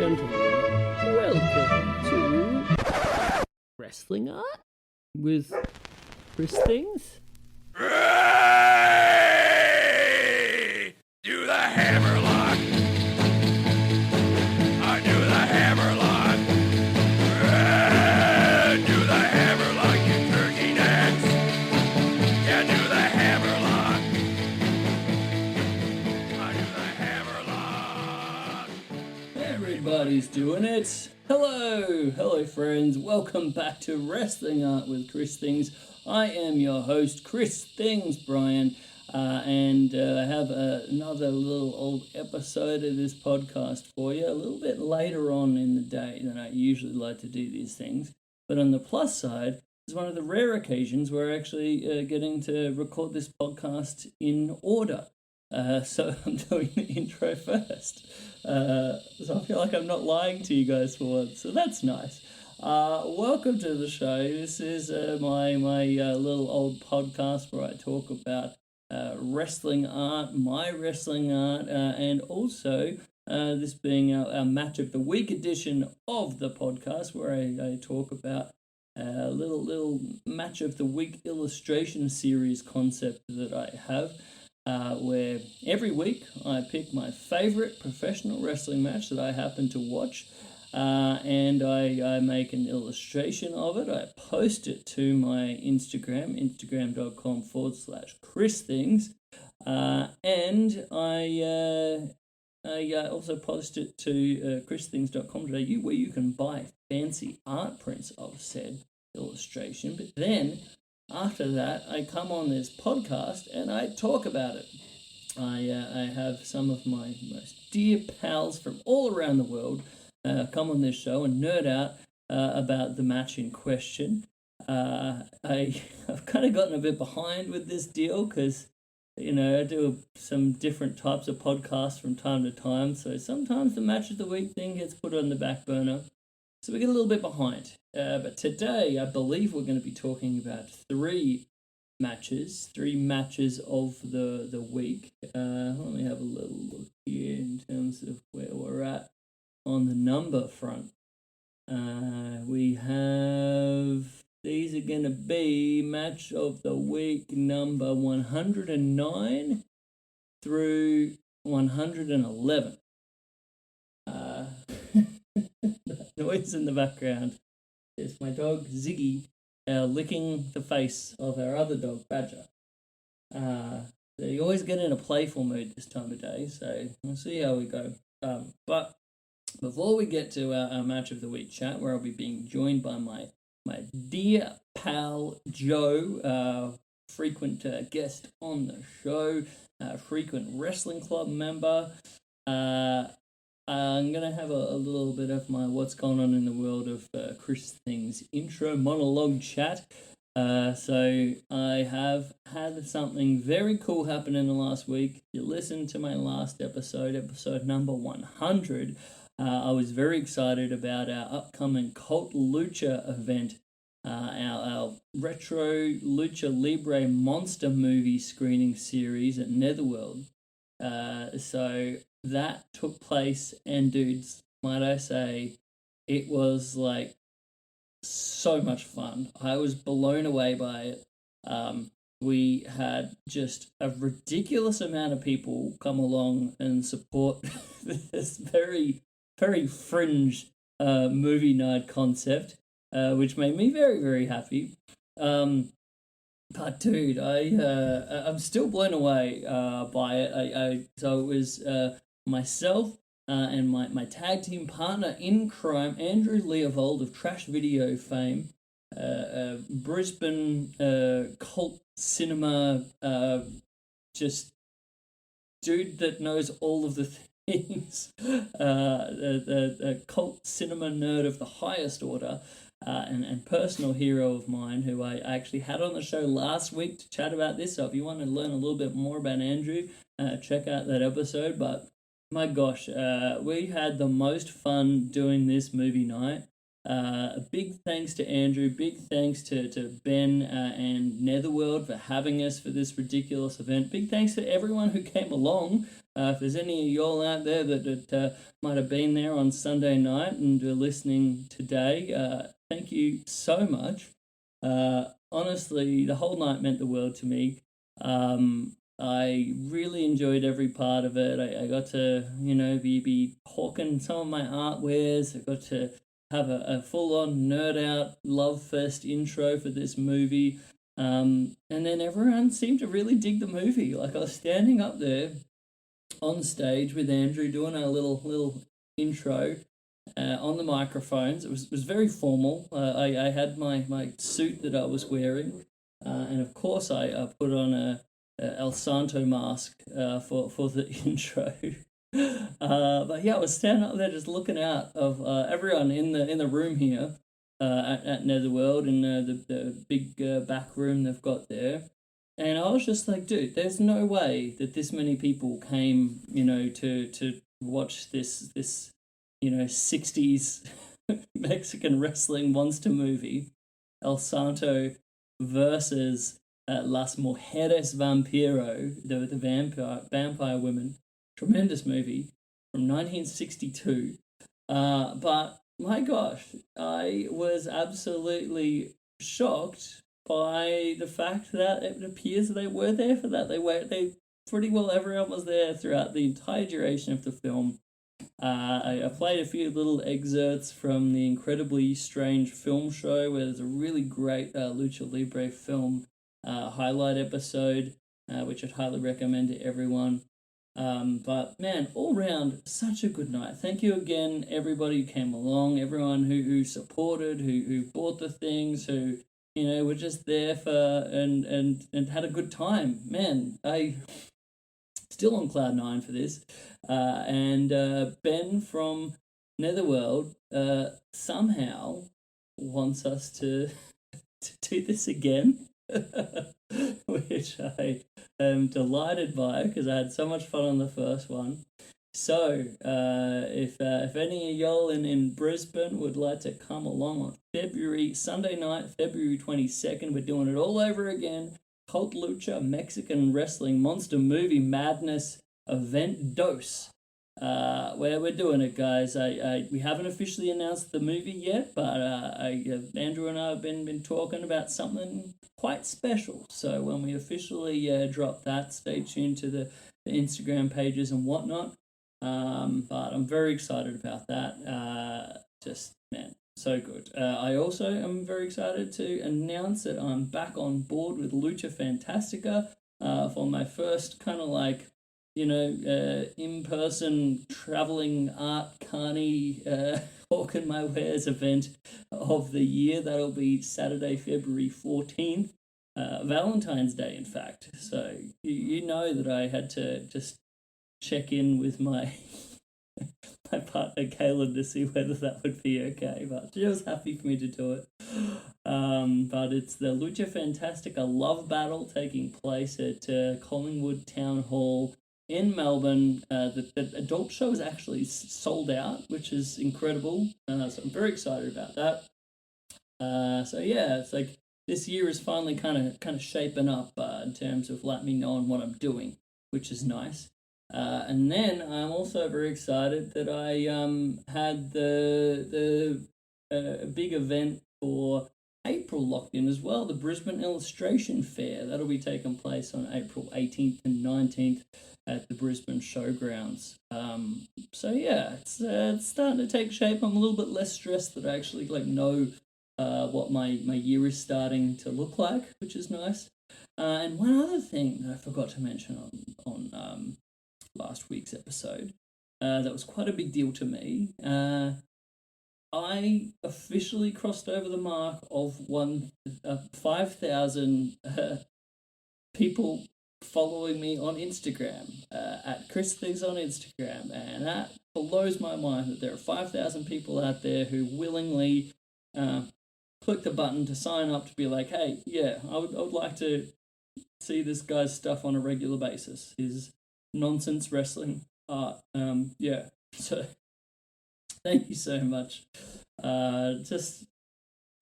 gentlemen, welcome to Wrestling Art with Chris Things. Ray! Do the hammerlock! I do the hammerlock! Ray! Do the hammerlock, you turkey necks! Yeah, do the hammerlock! I do the hammerlock! Everybody's doing it. Hello friends. Welcome back to Wrestling Art with Chris Things. I am your host, Chris Things, Brian, and I have another little old episode of this podcast for you, a little bit later on in the day than I usually like to do these things. But on the plus side, it's one of the rare occasions where I'm actually getting to record this podcast in order. So I'm doing the intro first. So I feel like I'm not lying to you guys for once, so that's nice. Welcome to the show. This is my little old podcast where I talk about wrestling art, my wrestling art, and also this being our Match of the Week edition of the podcast where I talk about a little Match of the Week illustration series concept that I have. Where every week I pick my favorite professional wrestling match that I happen to watch, and I make an illustration of it. I post it to my instagram.com/ChrisThings, and I also post it to christhings.com.au where you can buy fancy art prints of said illustration. But then after that, I come on this podcast and I talk about it. I have some of my most dear pals from all around the world come on this show and nerd out about the match in question. I've kind of gotten a bit behind with this deal because, I do some different types of podcasts from time to time. So sometimes the Match of the Week thing gets put on the back burner. So we get a little bit behind. But today, I believe we're going to be talking about three matches of the week. Let me have a little look here in terms of where we're at on the number front. We have, these are going to be Match of the Week number 109 through 111. That noise in the background is my dog Ziggy licking the face of our other dog Badger. They always get in a playful mood this time of day, so we'll see how we go. But before we get to our Match of the Week chat, where I'll be being joined by my dear pal Joe, frequent guest on the show, frequent wrestling club member. I'm going to have a little bit of my what's going on in the world of Chris Things intro monologue chat. So I have had something very cool happen in the last week. If you listened to my last episode number 100, I was very excited about our upcoming Cult Lucha event, our retro Lucha Libre monster movie screening series at Netherworld. So that took place, and dudes, might I say, it was like so much fun. I was blown away by it. We had just a ridiculous amount of people come along and support this very, very fringe movie night concept, which made me very, very happy. But dude, I'm still blown away by it. So it was myself and my tag team partner in crime, Andrew Leovold of Trash Video fame, Brisbane cult cinema, just dude that knows all of the things, a cult cinema nerd of the highest order. And personal hero of mine who I actually had on the show last week to chat about this. So if you want to learn a little bit more about Andrew, check out that episode. But my gosh, we had the most fun doing this movie night. A big thanks to Andrew, big thanks to Ben and Netherworld for having us for this ridiculous event. Big thanks to everyone who came along. If there's any of y'all out there that might have been there on Sunday night and are listening today, thank you so much. Honestly, the whole night meant the world to me. I really enjoyed every part of it. I got to, be hawking some of my art wares. I got to have a full-on nerd-out love fest intro for this movie. And then everyone seemed to really dig the movie. Like, I was standing up there on stage with Andrew doing our little intro on the microphones. It was very formal. I had my suit that I was wearing. And, of course, I put on a El Santo mask for the intro. But yeah, I was standing up there just looking out of everyone in the room here at Netherworld in the big back room they've got there, and I was just like, dude, there's no way that this many people came, to watch this 60s Mexican wrestling monster movie, El Santo versus Las Mujeres Vampiro, the vampire women. Tremendous movie from 1962. But my gosh, I was absolutely shocked by the fact that it appears they were there for that. They pretty well, everyone was there throughout the entire duration of the film. I played a few little excerpts from the incredibly strange film show where there's a really great Lucha Libre film highlight episode, which I'd highly recommend to everyone. But man, all round, such a good night. Thank you again, everybody who came along, everyone who supported, who bought the things, who were just there for and had a good time. Man, I still on cloud nine for this. And Ben from Netherworld somehow wants us to do this again. Which I am delighted by because I had so much fun on the first one. So if any of y'all in Brisbane would like to come along on Sunday night, February 22nd, we're doing it all over again. Cult Lucha Mexican Wrestling Monster Movie Madness Event Dose. Where we're doing it, guys. We haven't officially announced the movie yet, but Andrew and I have been talking about something quite special. So when we officially drop that, stay tuned to the Instagram pages and whatnot. But I'm very excited about that. Just, man, so good. I also am very excited to announce that I'm back on board with Lucha Fantastica for my first kind of like, in-person traveling art carny hawking my wares event of the year. That'll be Saturday, February 14th, Valentine's Day, in fact. So you know that I had to just check in with my my partner Caleb to see whether that would be okay, but she was happy for me to do it. But it's the Lucha Fantastica Love Battle taking place at Collingwood Town Hall in Melbourne. The adult show is actually sold out, which is incredible. So I'm very excited about that. So yeah, it's like this year is finally kind of shaping up in terms of letting me know on what I'm doing, which is nice. And then I'm also very excited that I had the big event for April locked in as well, the Brisbane Illustration Fair. That'll be taking place on April 18th and 19th at the Brisbane Showgrounds. So yeah, it's starting to take shape. I'm a little bit less stressed that I actually know what my year is starting to look like, which is nice. And one other thing that I forgot to mention on last week's episode that was quite a big deal to me. I officially crossed over the mark of 5,000 people following me on Instagram, at Chris Things on Instagram, and that blows my mind that there are 5,000 people out there who willingly click the button to sign up to be like, hey, yeah, I would like to see this guy's stuff on a regular basis. His nonsense wrestling art. Yeah, so thank you so much. Just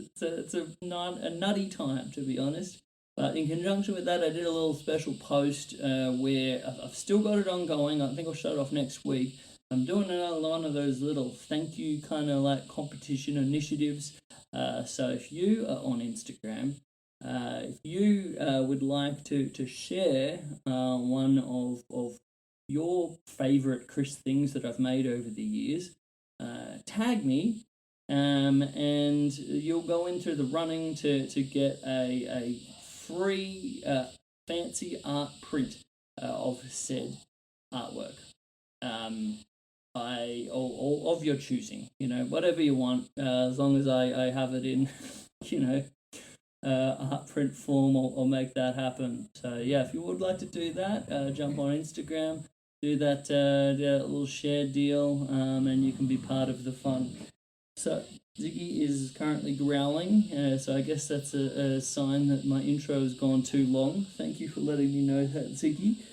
it's a nutty time, to be honest. But in conjunction with that, I did a little special post where I've still got it ongoing. I think I'll shut it off next week. I'm doing another one of those little thank you kind of like competition initiatives. So if you are on Instagram, if you would like to share one of your favorite Chris things that I've made over the years, tag me, and you'll go into the running to get a free fancy art print of said artwork. Or of your choosing, whatever you want, as long as I have it in, art print form, I'll make that happen. So yeah, if you would like to do that, jump on Instagram, do that little share deal, and you can be part of the fun. So Ziggy is currently growling, so I guess that's a sign that my intro has gone too long. Thank you for letting me know that, Ziggy.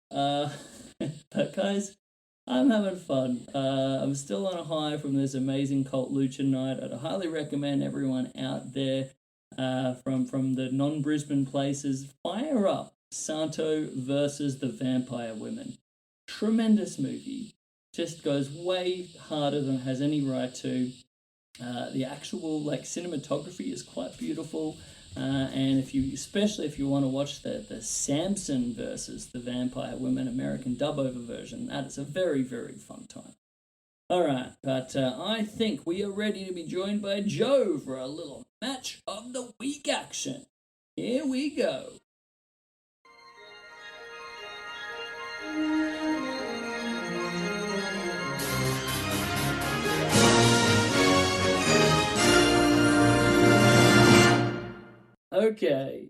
But guys, I'm having fun. I'm still on a high from this amazing Cult Lucha night. I'd highly recommend everyone out there from the non-Brisbane places, fire up Santo versus the Vampire Women. Tremendous movie. Just goes way harder than it has any right to. The actual cinematography is quite beautiful. And especially if you want to watch the Samson versus the Vampire Women American dub-over version, that is a very, very fun time. All right, but I think we are ready to be joined by Joe for a little match of the week action. Here we go. Okay,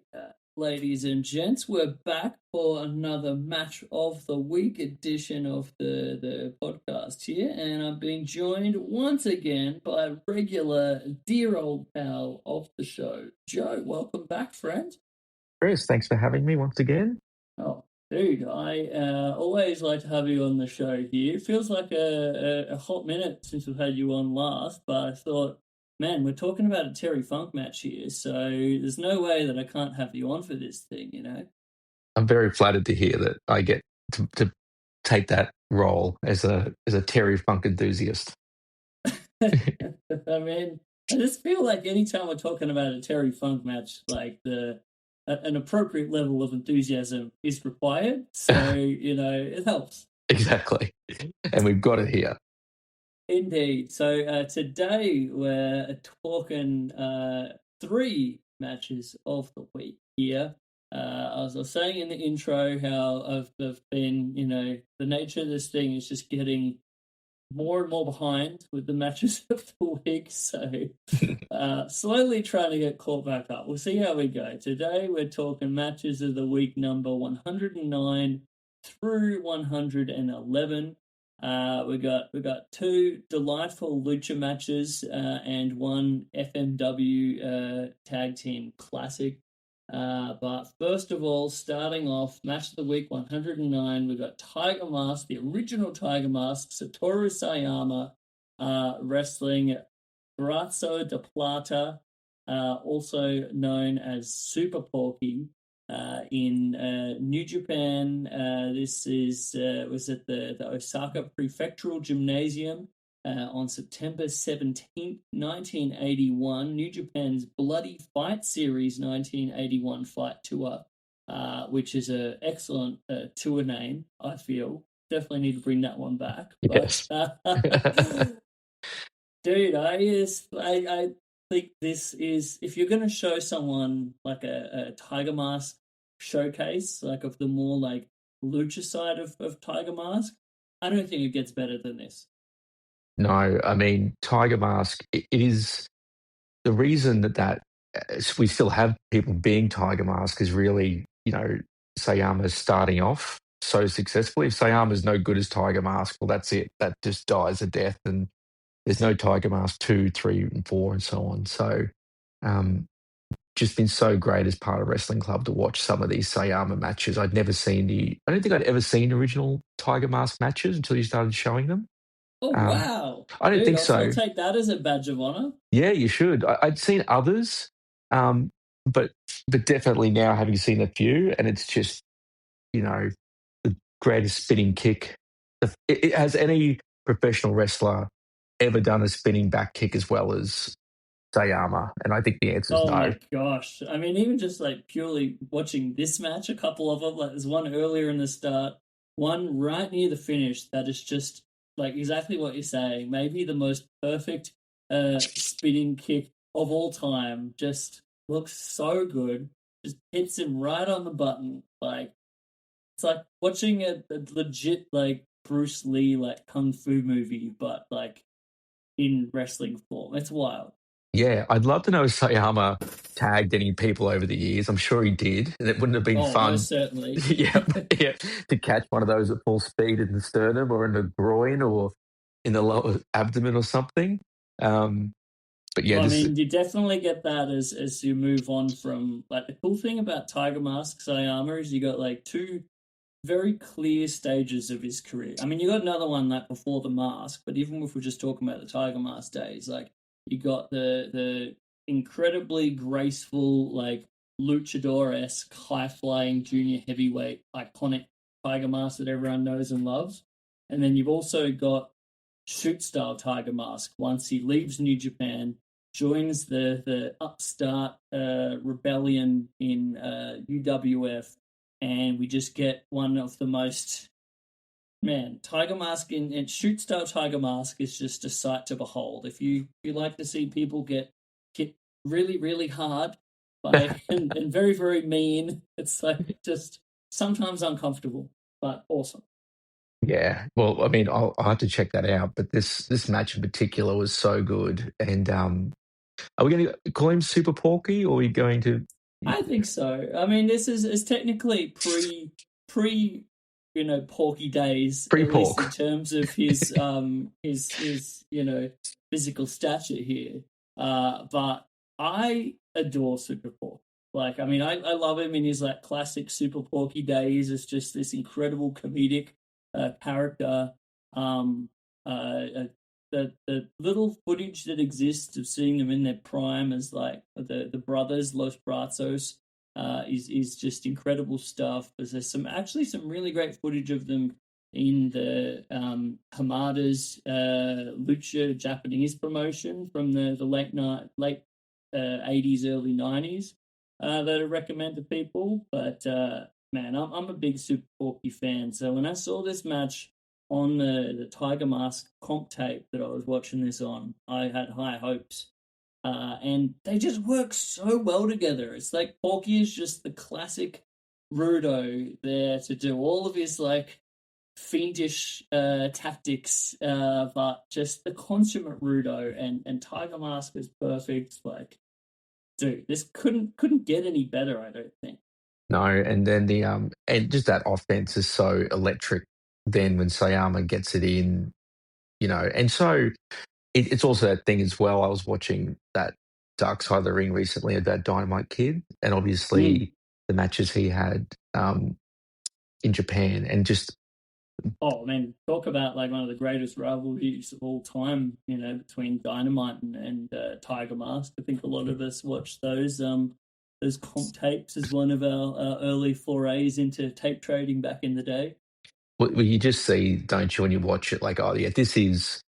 ladies and gents, we're back for another match of the week edition of the podcast here, and I'm being joined once again by a regular dear old pal of the show, Joe. Welcome back, friend. Chris, thanks for having me once again. Oh, dude, I always like to have you on the show here. It feels like a hot minute since we've had you on last, but I thought, man, we're talking about a Terry Funk match here, so there's no way that I can't have you on for this thing, I'm very flattered to hear that I get to take that role as a Terry Funk enthusiast. I mean, I just feel like anytime we're talking about a Terry Funk match, like an appropriate level of enthusiasm is required, so, it helps. Exactly. And we've got it here. Indeed. So today we're talking 3 matches of the week here. As I was saying in the intro, how I've been, the nature of this thing is just getting more and more behind with the matches of the week. So slowly trying to get caught back up. We'll see how we go. Today we're talking matches of the week number 109 through 111. We got 2 delightful lucha matches and 1 FMW tag team classic. But first of all, starting off, match of the week 109, we got Tiger Mask, the original Tiger Mask, Satoru Sayama, wrestling Brazo De Plata, also known as Super Porky. In New Japan, this was at the Osaka Prefectural Gymnasium on September 17th, 1981. New Japan's Bloody Fight Series 1981 Fight Tour, which is an excellent tour name, I feel. Definitely need to bring that one back. Yes. Dude, I think this is, if you're going to show someone like a Tiger Mask showcase, like of the more like lucha side of Tiger Mask, I don't think it gets better than this. No, I mean, Tiger Mask, it is the reason that we still have people being Tiger Mask is really, Sayama's starting off so successfully. If Sayama's no good as Tiger Mask, well, that's it. That just dies a death, and there's no Tiger Mask 2, 3, and 4, and so on. So, just been so great as part of Wrestling Club to watch some of these Sayama matches. I don't think I'd ever seen original Tiger Mask matches until you started showing them. Oh wow, I don't dude! think I'll so. take that as a badge of honor. Yeah, you should. I'd seen others, um, but definitely now having seen a few, and it's just the greatest spinning kick. Has any professional wrestler ever done a spinning back kick as well as Sayama? And I think the answer is Oh no. my gosh! I mean, even just like purely watching this match, a couple of them. Like there's one earlier in the start, one right near the finish that is just like exactly what you're saying. Maybe the most perfect spinning kick of all time. Just looks so good. Just hits him right on the button. Like it's like watching a legit like Bruce Lee like kung fu movie, but like in wrestling form. It's wild. Yeah, I'd love to know if Sayama tagged any people over the years. I'm sure he did, and it wouldn't have been Oh, most fun. certainly. Yeah, yeah, to catch one of those at full speed in the sternum or in the groin or in the lower abdomen or something. Um, but yeah, I this mean, you definitely get that as you move on from like the cool thing about Tiger Mask Sayama is you got like two very clear stages of his career. I mean, you got another one like before the mask, but even if we're just talking about the Tiger Mask days, like you got the incredibly graceful, like luchador esque, high flying junior heavyweight iconic Tiger Mask that everyone knows and loves, and then you've also got shoot style Tiger Mask once he leaves New Japan, joins the upstart rebellion in UWF, and we just get one of the most Tiger Mask and shoot style Tiger Mask is just a sight to behold. If you like to see people get hit really really hard by and very very mean, it's like just sometimes uncomfortable, but awesome. Yeah, well, I mean, I'll have to check that out. But this match in particular was so good. And are we going to call him Super Porky, or are we going to I think so. I mean, this is technically pre Porky days, pre at least in pork? terms of his physical stature here. But I adore Super Porky. Like, I mean, I love him in his like classic Super Porky days. It's just this incredible comedic character. Um, uh, the little footage that exists of seeing them in their prime as like the brothers Los Brazos is just incredible stuff. But there's some really great footage of them in the Hamada's Lucha Japanese promotion from the late 80s early 90s that I recommend to people. But man, I'm a big Super Porky fan. So when I saw this match on the Tiger Mask comp tape that I was watching this on, I had high hopes. And they just work so well together. It's like Porky is just the classic Rudo there to do all of his like fiendish tactics, but just the consummate Rudo and Tiger Mask is perfect. Like, dude, this couldn't get any better, I don't think. No, and then the and just that offense is so electric. Then when Sayama gets it in, and so it's also that thing as well. I was watching that Dark Side of the Ring recently of that Dynamite Kid, and Mm. obviously the matches he had in Japan, and just Oh man, talk about like one of the greatest rivalries of all time, between Dynamite and Tiger Mask. I think a lot of us watched those comp tapes as one of our early forays into tape trading back in the day. well, you just see, don't you, when you watch it, like, oh yeah, this is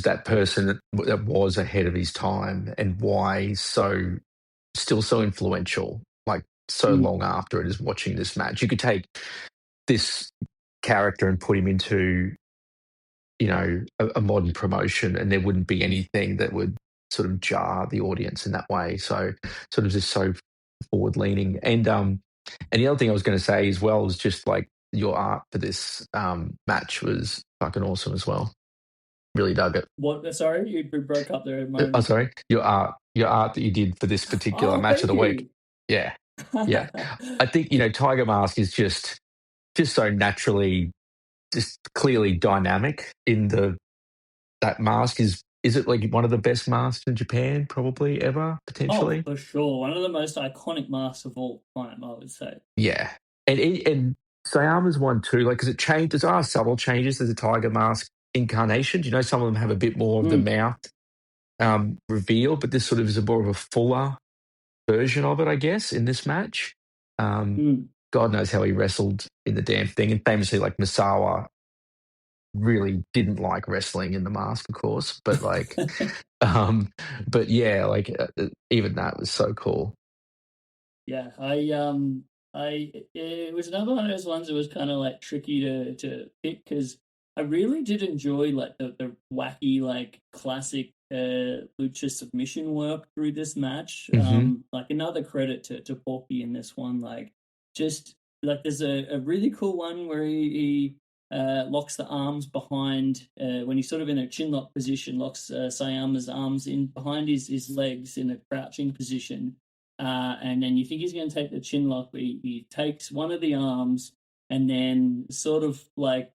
that person that was ahead of his time, and why he's still so influential, like so Mm. long after it is watching this match. You could take this character and put him into, a modern promotion, and there wouldn't be anything that would sort of jar the audience in that way. So sort of just so forward leaning. And the other thing I was going to say as well was just like your art for this match was fucking awesome as well. Really dug it. What? Sorry, you broke up there a Oh, moment. sorry, your art that you did for this particular Oh, match of thank the week. you. Yeah, yeah. I think Tiger Mask is just so naturally, just clearly dynamic in that mask is it like one of the best masks in Japan probably ever Oh, potentially. for sure, one of the most iconic masks of all time, I would say. Yeah, and Sayama's one too, like because it changed. There are subtle changes. There's a Tiger Mask incarnations. You know, some of them have a bit more of the mouth reveal, but this sort of is a more of a fuller version of it, I guess, in this match. God knows how he wrestled in the damn thing, and famously, like Misawa really didn't like wrestling in the mask, of course, but like, but yeah, like even that was so cool. Yeah, it was another one of those ones that was kind of like tricky to pick because I really did enjoy like the wacky like classic lucha submission work through this match. Like another credit to Porky in this one, like just like there's a really cool one where he locks the arms behind when he's sort of in a chin lock position, locks Sayama's arms in behind his legs in a crouching position. And then you think he's going to take the chin lock, but he takes one of the arms and then sort of like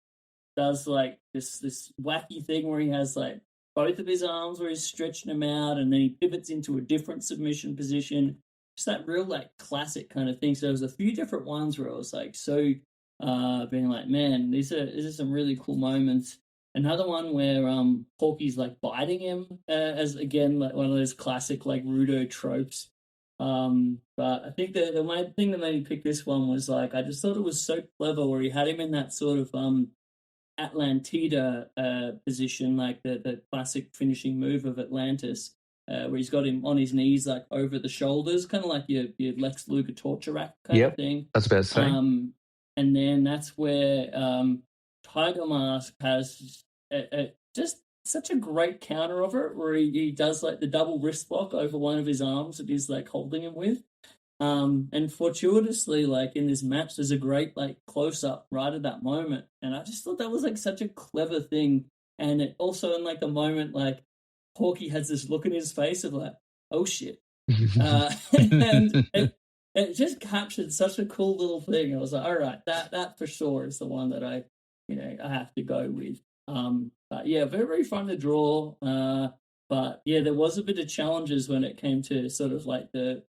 does like this wacky thing where he has like both of his arms where he's stretching them out, and then he pivots into a different submission position. Just that real like classic kind of thing. So there was a few different ones where I was like so being like, man, these are some really cool moments. Another one where Porky's like biting him as again like one of those classic like Rudo tropes. But I think the main thing that made me pick this one was like I just thought it was so clever where he had him in that sort of Atlantida position, like the classic finishing move of Atlantis, where he's got him on his knees like over the shoulders, kind of like your Lex Luger torture rack kind of thing. That's about to say. And then that's where Tiger Mask has just such a great counter of it, where he does like the double wrist block over one of his arms that he's like holding him with. And fortuitously, like in this match, there's a great like close up right at that moment, and I just thought that was like such a clever thing. And it also in like the moment, like Porky has this look in his face of like, oh shit, and it just captured such a cool little thing. I was like, all right, that for sure is the one that I have to go with. But yeah, very, very fun to draw. But yeah, there was a bit of challenges when it came to sort of like the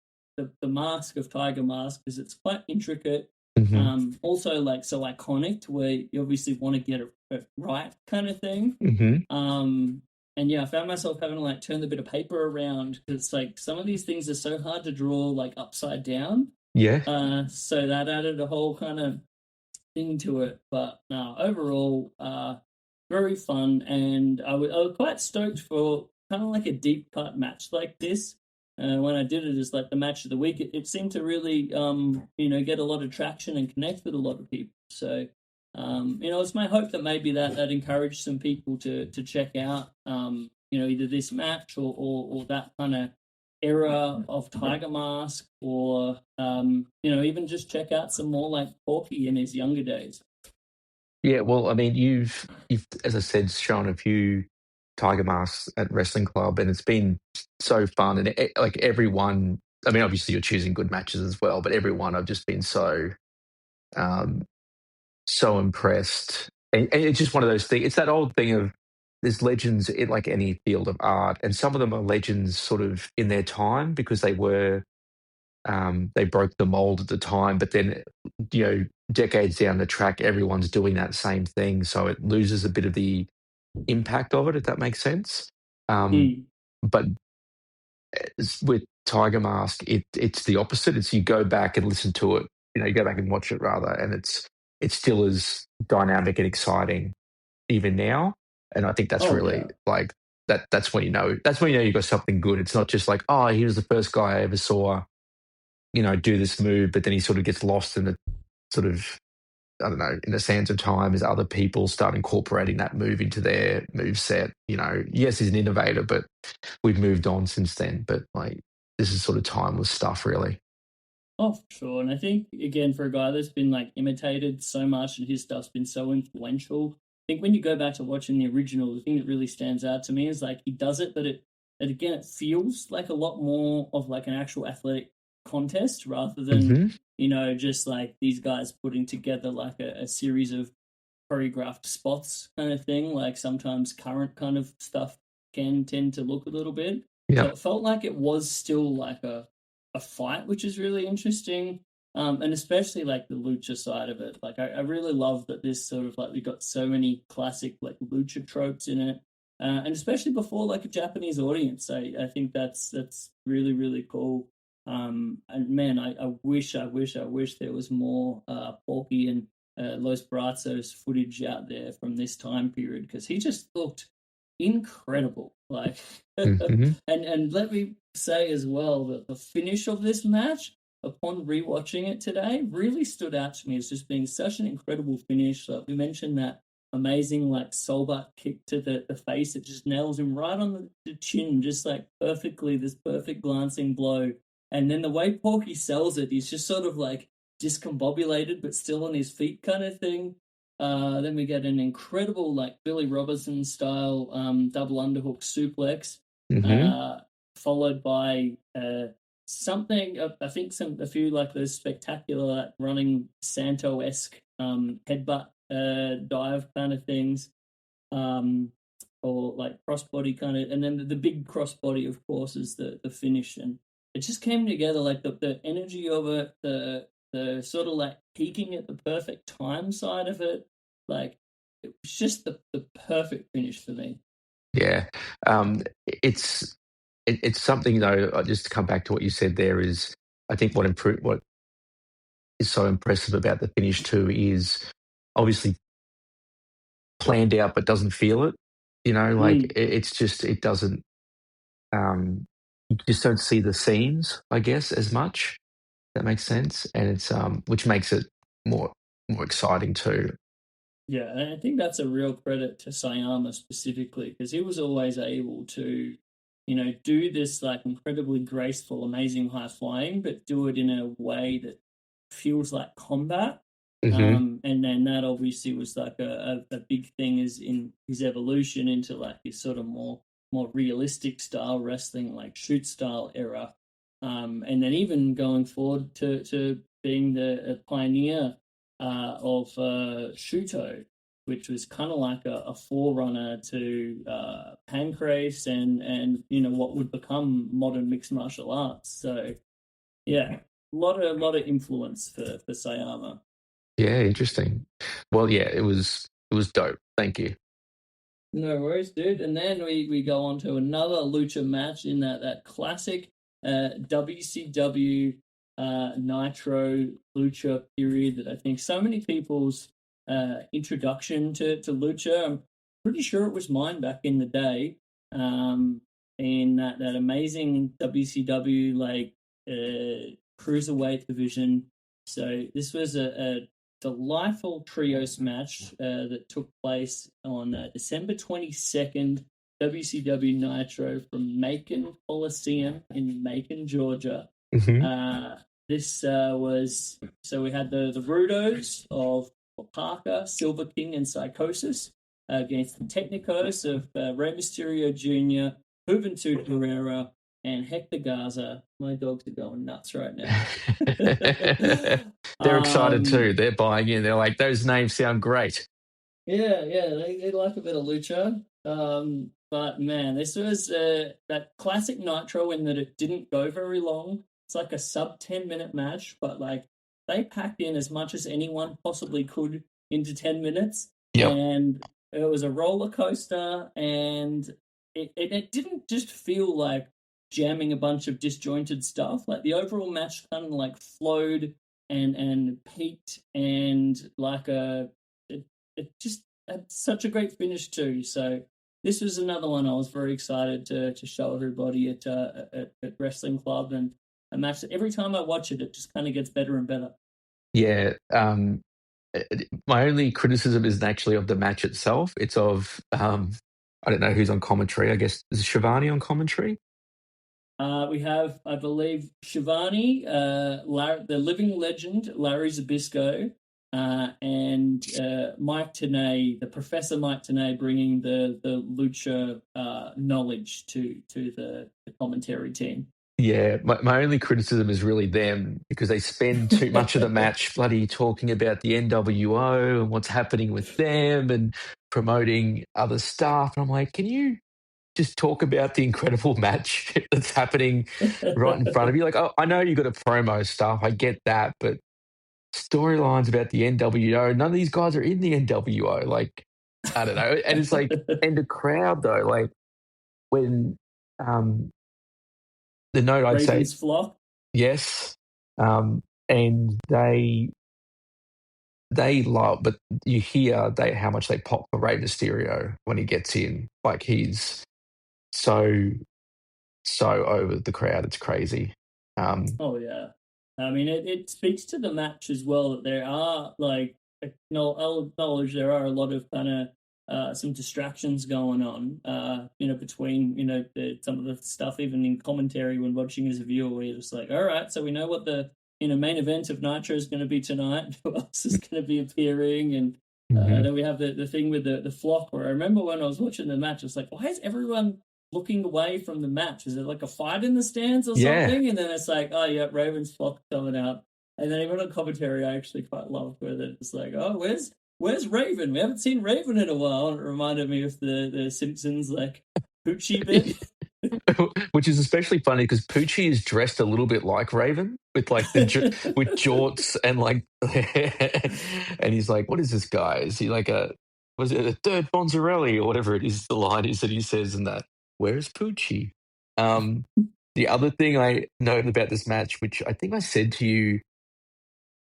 mask of Tiger Mask, because it's quite intricate. Also like so iconic to where you obviously want to get it right kind of thing. And yeah, I found myself having to like turn the bit of paper around because it's like some of these things are so hard to draw like upside down. Yeah. So that added a whole kind of thing to it. But no, overall, very fun. And I was quite stoked for kind of like a deep cut match like this. When I did it as like the match of the week, it seemed to really, get a lot of traction and connect with a lot of people. So, it's my hope that maybe that encouraged some people to check out, either this match or that kind of era of Tiger Mask, or even just check out some more like Porky in his younger days. Yeah, well, I mean, you've as I said, shown a few Tiger Masks at Wrestling Club, and it's been so fun. And like everyone, I mean, obviously you're choosing good matches as well, but everyone I've just been so impressed. And it's just one of those things. It's that old thing of there's legends in like any field of art, and some of them are legends sort of in their time because they were they broke the mold at the time, but then decades down the track, everyone's doing that same thing, so it loses a bit of the impact of it, if that makes sense. But with Tiger Mask, it's the opposite. It's you go back and listen to it, you go back and watch it rather, and it's still as dynamic and exciting even now. And I think that's really like that. That's when you know you've got something good. It's not just like, oh, he was the first guy I ever saw, do this move, but then he sort of gets lost in the sort of, I don't know, in the sands of time as other people start incorporating that move into their move set. Yes, he's an innovator, but we've moved on since then. But like, this is sort of timeless stuff, really. Oh, for sure. And I think, again, for a guy that's been like imitated so much and his stuff's been so influential, I think when you go back to watching the original, the thing that really stands out to me is like he does it, but it feels like a lot more of like an actual athletic contest rather than just like these guys putting together like a series of choreographed spots kind of thing, like sometimes current kind of stuff can tend to look a little bit. So it felt like it was still like a fight, which is really interesting. And especially like the lucha side of it. Like I really love that this sort of like we got so many classic like lucha tropes in it, and especially before like a Japanese audience. I think that's really really cool. And man, I wish there was more Porky and Los Brazos footage out there from this time period, because he just looked incredible. Like, Hmm. and let me say as well that the finish of this match, upon rewatching it today, really stood out to me as just being such an incredible finish. Like we mentioned that amazing like soulbutt kick to the face, it just nails him right on the chin, just like perfectly, this perfect glancing blow. And then the way Porky sells it, he's just sort of like discombobulated but still on his feet kind of thing. Then we get an incredible like Billy Robertson style double underhook suplex, Hmm. uh, followed by something. I think a few like those spectacular like, running Santo esque headbutt dive kind of things, um, or like crossbody kind of, and then the big crossbody, of course, is the finish, and it just came together like the energy of it, the sort of like peaking at the perfect time side of it, like it was just the perfect finish for me. Yeah. It's it's something though. Just to come back to what you said there is, I think what is so impressive about the finish too is obviously planned out but doesn't feel it. Like Mm. it's just it doesn't. You just don't see the scenes, I guess, as much. That makes sense, and it's which makes it more more exciting too. Yeah, and I think that's a real credit to Sayama specifically, because he was always able to, do this like incredibly graceful, amazing high flying, but do it in a way that feels like combat. Hmm. And then that obviously was like a big thing is in his evolution into like his sort of more realistic style wrestling, like shoot style era. And then even going forward to being the pioneer of Shuto, which was kind of like a forerunner to Pancrase and what would become modern mixed martial arts. So yeah, a lot of influence for Sayama. Yeah, interesting. Well, yeah, it was dope. Thank you. No worries, dude. And then we go on to another lucha match in that classic WCW Nitro Lucha period that I think so many people's introduction to lucha. I'm pretty sure it was mine back in the day. In that amazing WCW like cruiserweight division. So this was a delightful trios match that took place on December 22nd, WCW Nitro from Macon Coliseum in Macon, Georgia. Hmm. Uh, this was so we had the Rudos of Parka, Silver King, and Psychosis against the Technicos of Rey Mysterio Jr., Juventud Guerrera, and Hector Garza. My dogs are going nuts right now. They're excited um, too. They're buying in. They're like, those names sound great. yeah, they like a bit of lucha. But man, this was that classic Nitro in that it didn't go very long. It's like a sub 10-minute match, but like they packed in as much as anyone possibly could into 10 minutes. Yep. And it was a roller coaster, and it didn't just feel like jamming a bunch of disjointed stuff. Like the overall match kind of like flowed and peaked and like it just had such a great finish too. So this was another one I was very excited to show everybody at Wrestling Club, and a match that every time I watch it, it just kind of gets better and better. Yeah. My only criticism isn't actually of the match itself. It's of I don't know who's on commentary. I guess is Shivani on commentary? We have, I believe, Shivani, the living legend, Larry Zabisco, and Mike Tenay, the Professor Mike Tenay, bringing the lucha knowledge to the commentary team. Yeah, my only criticism is really them because they spend too much of the match bloody talking about the NWO and what's happening with them and promoting other stuff. And I'm like, can you just talk about the incredible match that's happening right in front of you. Like, oh, I know you got a promo stuff, I get that, but storylines about the NWO, none of these guys are in the NWO. Like, I don't know. And it's like, and the crowd though, like when um the note I'd say Ravens flock. yes, and they love, but you hear how much they pop for Rey Mysterio when he gets in. Like he's so over the crowd, it's crazy. Oh yeah, I mean it speaks to the match as well that there are like I'll acknowledge there are a lot of kind of some distractions going on between some of the stuff even in commentary when watching as a viewer where you're just like, all right, so we know what the main event of Nitro is going to be tonight. Who else is going to be appearing? And then we have the thing with the flock where I remember when I was watching the match, it's like, why is everyone looking away from the match? Is it like a fight in the stands or something? And then it's like, oh yeah, Ravens flock coming out. And then even on commentary, I actually quite loved where it's like, oh, where's Raven? We haven't seen Raven in a while. And it reminded me of the Simpsons like Poochie bit. Which is especially funny because Poochie is dressed a little bit like Raven with like with jorts and like, and he's like, "What is this guy? Is he like was it a third Bonzarelli or whatever it is? The line is that he says in that. Where's Poochie?" The other thing I noted about this match, which I think I said to you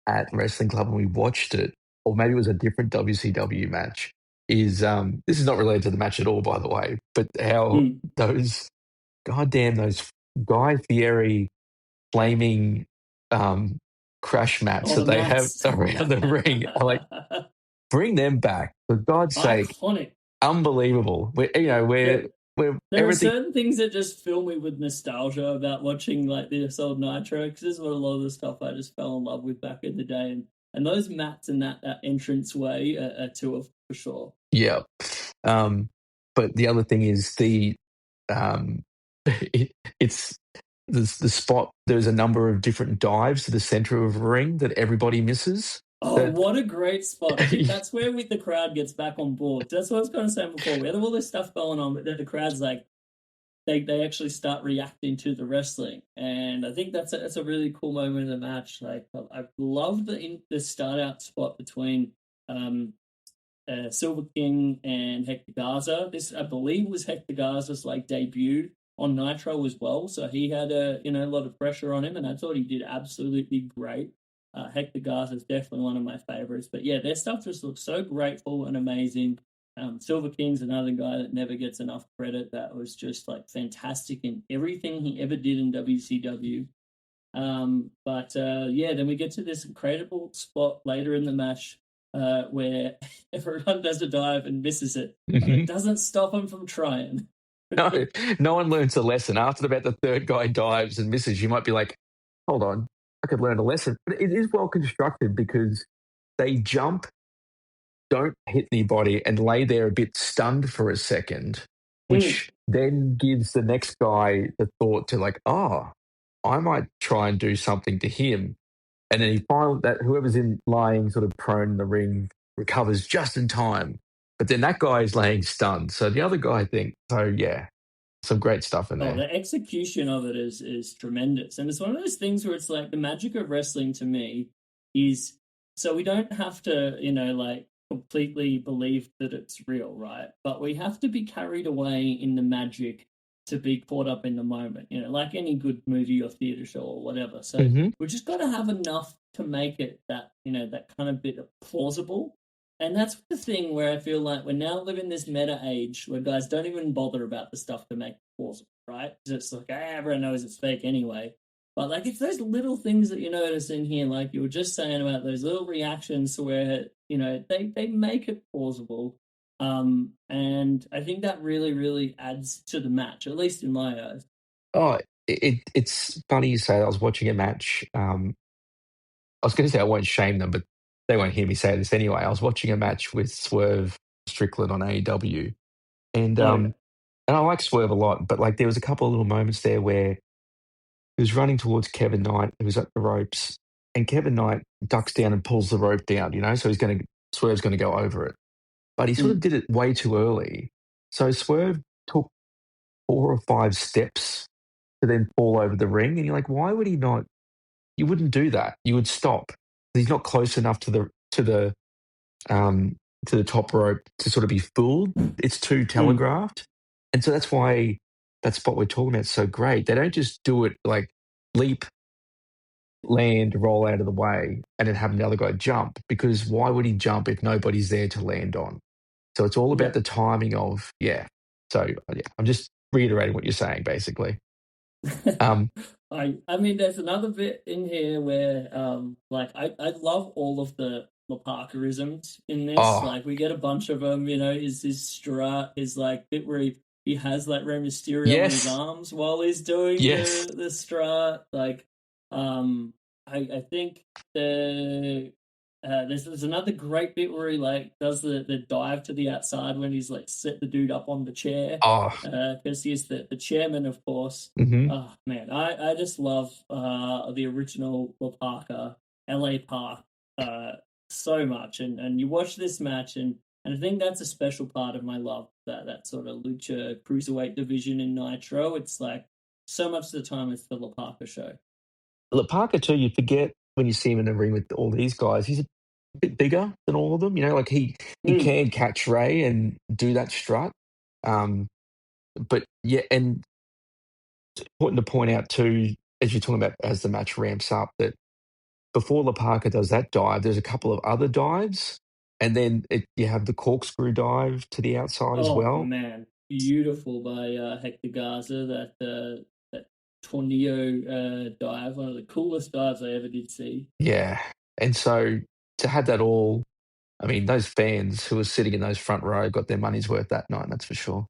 at Wrestling Club when we watched it, or maybe it was a different WCW match, is this is not related to the match at all, by the way, but how those Guy Fieri flaming crash mats that they mats. have around the ring. I'm like, bring them back, for God's sake. Iconic. Unbelievable. We're there are certain things that just fill me with nostalgia about watching like this old Nitro, because this is what a lot of the stuff I just fell in love with back in the day, and those mats and that entrance way are two of for sure. Yeah. But the other thing is it's the spot. There's a number of different dives to the center of a ring that everybody misses. Oh, what a great spot. I think that's where the crowd gets back on board. That's what I was kind of saying before. We have all this stuff going on, but then the crowd's like, they actually start reacting to the wrestling. And I think that's a really cool moment in the match. Like, I love the start out spot between Silver King and Hector Garza. This, I believe, was Hector Garza's like debut on Nitro as well. So he had a lot of pressure on him, and I thought he did absolutely great. Hector Garza is definitely one of my favorites. But yeah, their stuff just looks so grateful and amazing. Silver King's another guy that never gets enough credit. That was just like fantastic in everything he ever did in WCW. Then we get to this incredible spot later in the match where everyone does a dive and misses it. But it doesn't stop him from trying. No one learns a lesson. After about the third guy dives and misses, you might be like, hold on, I could learn a lesson. But it is well constructed because they jump, don't hit anybody, and lay there a bit stunned for a second, which then gives the next guy the thought to like, oh, I might try and do something to him. And then he finds that whoever's lying sort of prone in the ring recovers just in time. But then that guy is laying stunned. So the other guy thinks, so yeah, some great stuff in there. The execution of it is tremendous. And it's one of those things where it's like the magic of wrestling to me is, so we don't have to, completely believe that it's real, right? But we have to be carried away in the magic to be caught up in the moment, like any good movie or theater show or whatever. So we just got to have enough to make it that, that kind of bit plausible. And that's the thing where I feel like we're now living this meta age where guys don't even bother about the stuff to make it plausible, right? Because it's like, everyone knows it's fake anyway. But like, it's those little things that you notice in here, like you were just saying about those little reactions to where, they make it plausible. And I think that really, really adds to the match, at least in my eyes. Oh, it's funny you say that. I was watching a match. I was going to say I won't shame them, but they won't hear me say this anyway. I was watching a match with Swerve Strickland on AEW, and I like Swerve a lot, but like there was a couple of little moments there where he was running towards Kevin Knight, who was at the ropes, and Kevin Knight ducks down and pulls the rope down, so Swerve's going to go over it. But he sort of did it way too early. So Swerve took 4 or 5 steps to then fall over the ring, and you're like, why would he not? You wouldn't do that. You would stop. He's not close enough um, to the top rope to sort of be fooled. It's too Mm. telegraphed, and so that's why that spot we're talking about is so great. They don't just do it like leap, land, roll out of the way, and then have another guy jump, because why would he jump if nobody's there to land on? So it's all about Yeah. the timing of, yeah. So yeah, I'm just reiterating what you're saying, basically. Um, I mean, there's another bit in here where like I love all of the Parkerisms in this. oh, Like we get a bunch of them. You know, his strut, his like bit where he has like Rey Mysterio on his yes, arms while he's doing yes. the strut. Like I think there's another great bit where he like does the dive to the outside when he's like set the dude up on the chair, Oh, because he's the chairman, of course. mhm. Oh man, I just love the original Parka LA Park so much, and you watch this match, and I think that's a special part of my love, that sort of lucha cruiserweight division in Nitro. It's like so much of the time it's the La Parka show. Look, Parker too, you forget when you see him in the ring with all these guys, he's a bit bigger than all of them. You know, like he Mm. can catch Ray and do that strut. Um, but yeah, and important to point out too, as you're talking about as the match ramps up, that before La Parka does that dive, there's a couple of other dives, and then you have the corkscrew dive to the outside as Oh well. man, beautiful by Hector Garza. That tornado dive, one of the coolest dives I ever did see. Yeah, and so to have that all, I mean, those fans who were sitting in those front row got their money's worth that night. That's for sure.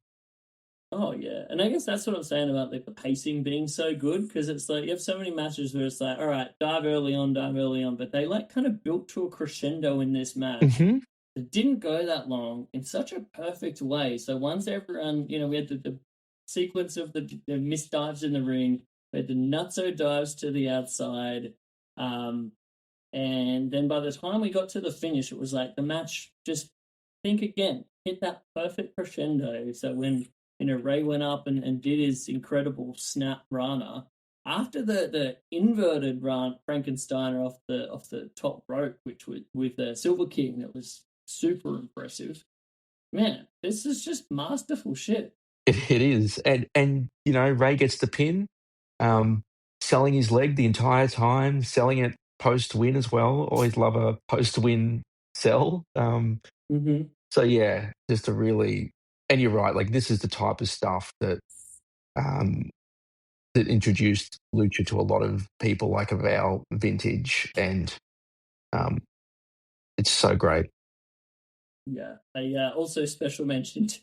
Oh yeah, and I guess that's what I'm saying about like the pacing being so good, because it's like you have so many matches where it's like, all right, dive early on, but they like kind of built to a crescendo in this match. Hmm. It didn't go that long in such a perfect way. So once everyone, we had the sequence of the missed dives in the ring, we had the nutso dives to the outside, um, and then by the time we got to the finish, it was like the match just think again, hit that perfect crescendo. So when Ray went up and did his incredible snap Rana, after the inverted run Frankensteiner off the top rope, which was with the Silver King, that was super impressive. Man, this is just masterful shit. It is, and Ray gets the pin, um, selling his leg the entire time, selling it post win as well. Always love a post win sell. Mm-hmm. So yeah, just a really, and you're right. Like this is the type of stuff um, that introduced lucha to a lot of people, like of our vintage, and um, it's so great. Yeah, also special mention to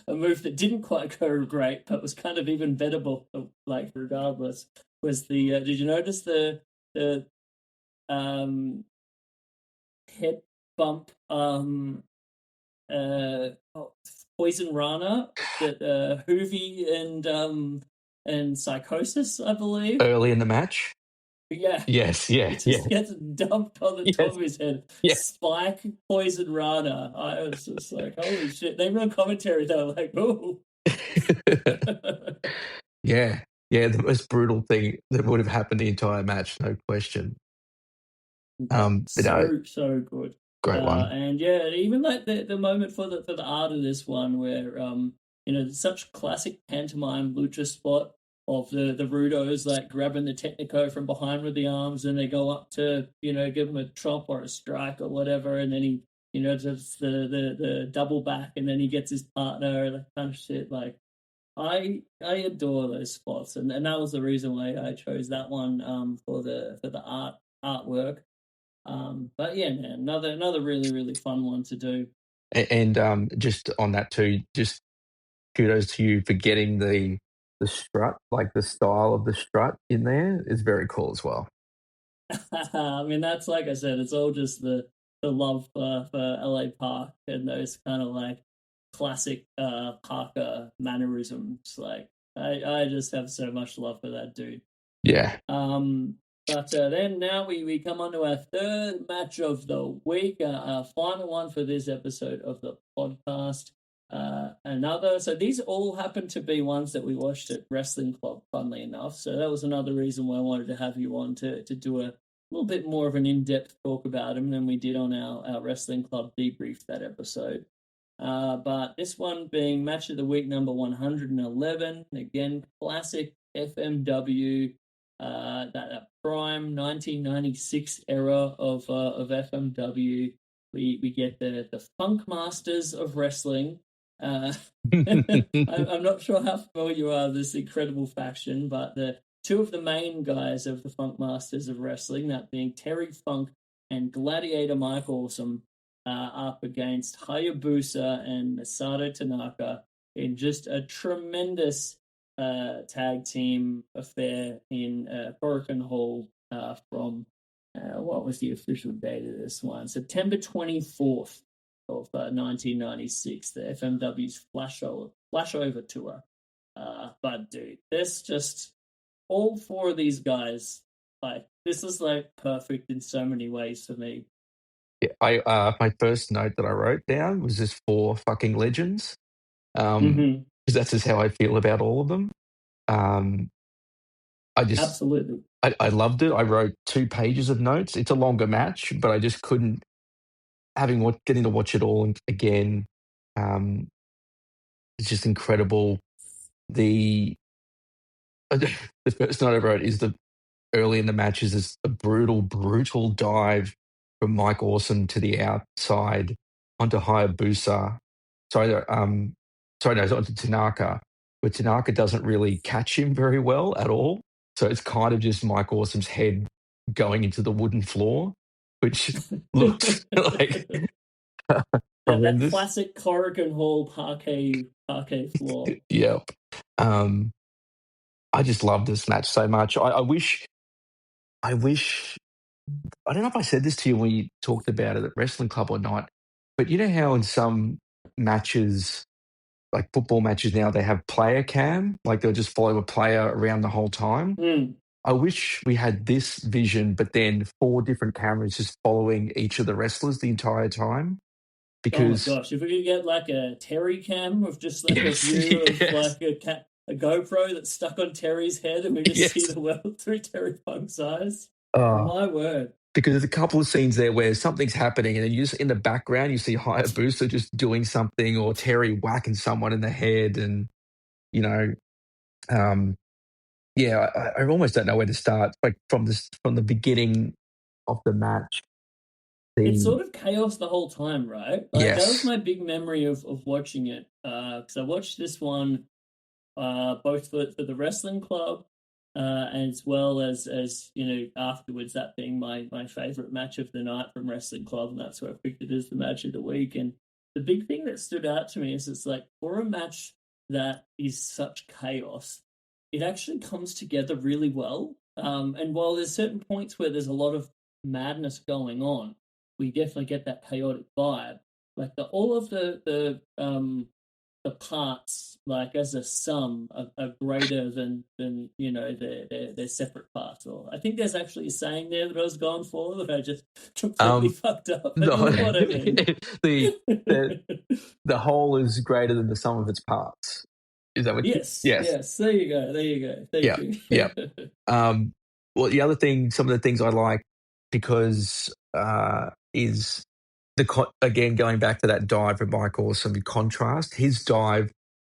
a move that didn't quite go great, but was kind of even bettable, like regardless. Was the did you notice the um head bump oh, poison rana that Hoovy and Psychosis, I believe. Early in the match, Yeah, yes, he yeah, just yeah, gets dumped on the top yes, of his head. yeah. Spike poison rana. I was just like, holy shit. They were on commentary, they were like, oh. Yeah, yeah, the most brutal thing that would have happened the entire match, no question. Yeah, But no, so good. great one. And yeah, even like the moment for the art of this one, where such classic pantomime lucha spot of the Rudos like grabbing the Technico from behind with the arms, and they go up to give him a chop or a strike or whatever, and then he does the double back, and then he gets his partner and that kind of shit. Like I adore those spots, and that was the reason why I chose that one for the artwork. But yeah, man, another really really fun one to do. And just on that too, just kudos to you for getting the strut, like the style of the strut in there is very cool as well. I mean, that's like I said, it's all just the love for LA Park and those kind of like classic Parker mannerisms. Like I just have so much love for that dude. Yeah. But then now we come on to our third match of the week, our final one for this episode of the podcast. Another, so these all happen to be ones that we watched at Wrestling Club, funnily enough. So that was another reason why I wanted to have you on to do a little bit more of an in-depth talk about them than we did on our Wrestling Club debrief that episode. But this one being Match of the Week number 111, again, classic FMW, that prime 1996 era of FMW. We get the Funk Masters of Wrestling. I'm not sure how familiar you are with this incredible faction, but the two of the main guys of the Funk Masters of Wrestling, that being Terry Funk and Gladiator Mike Awesome, up against Hayabusa and Masato Tanaka in just a tremendous tag team affair in Korakuen Hall from what was the official date of this one? September 24th of 1996, the FMW's flashover tour. But dude, this just all four of these guys, like this is like perfect in so many ways for me. Yeah, I my first note that I wrote down was just four fucking legends. Mm-hmm. Because that's just how I feel about all of them. Um, I just Absolutely. I loved it. I wrote 2 pages of notes. It's a longer match, but I just couldn't getting to watch it all again. It's just incredible. The the first note I wrote is the early in the match is this a brutal dive from Mike Awesome to the outside onto Hayabusa. No, onto Tanaka, but Tanaka doesn't really catch him very well at all. So it's kind of just Mike Awesome's head going into the wooden floor, which looks like that horrendous. classic Korakuen Hall parquet floor. Yep. I just love this match so much. I wish. I don't know if I said this to you when you talked about it at Wrestling Club or not, but you know how in some matches, like football matches now, they have player cam, like they'll just follow a player around the whole time. Mm. I wish we had this vision, but then 4 different cameras just following each of the wrestlers the entire time. Oh my Because gosh, if we could get like a Terry cam of just like yes, a view of yes, like a GoPro that's stuck on Terry's head and we just see yes. the world through Terry Funk's eyes. Oh, My word. because there's a couple of scenes there where something's happening, and then you just in the background you see Hayabusa just doing something, or Terry whacking someone in the head, and you know, um, yeah, I almost don't know where to start. Like from the beginning of the match, It's the sort of chaos the whole time, right? Like that was yes, my big memory of watching it. Because I watched this one both for the wrestling club, as well as you know afterwards, that being my favorite match of the night from wrestling club, and that's where I picked it as the match of the week. And the big thing that stood out to me is it's like for a match that is such chaos, it actually comes together really well. And while there's certain points where there's a lot of madness going on, we definitely get that chaotic vibe. Like all of the parts, like as a sum, are greater than you know their separate parts. Or I think there's actually a saying there that I was going for that I just completely um, fucked up. But you no, know what I mean. the the the whole is greater than the sum of its parts. Is that what? Yes, Yes. yes. There you go. There you go. Thank Yeah. you. Yeah. Well, the other thing, some of the things I like because is again going back to that dive from Mike Awesome. In contrast, his dive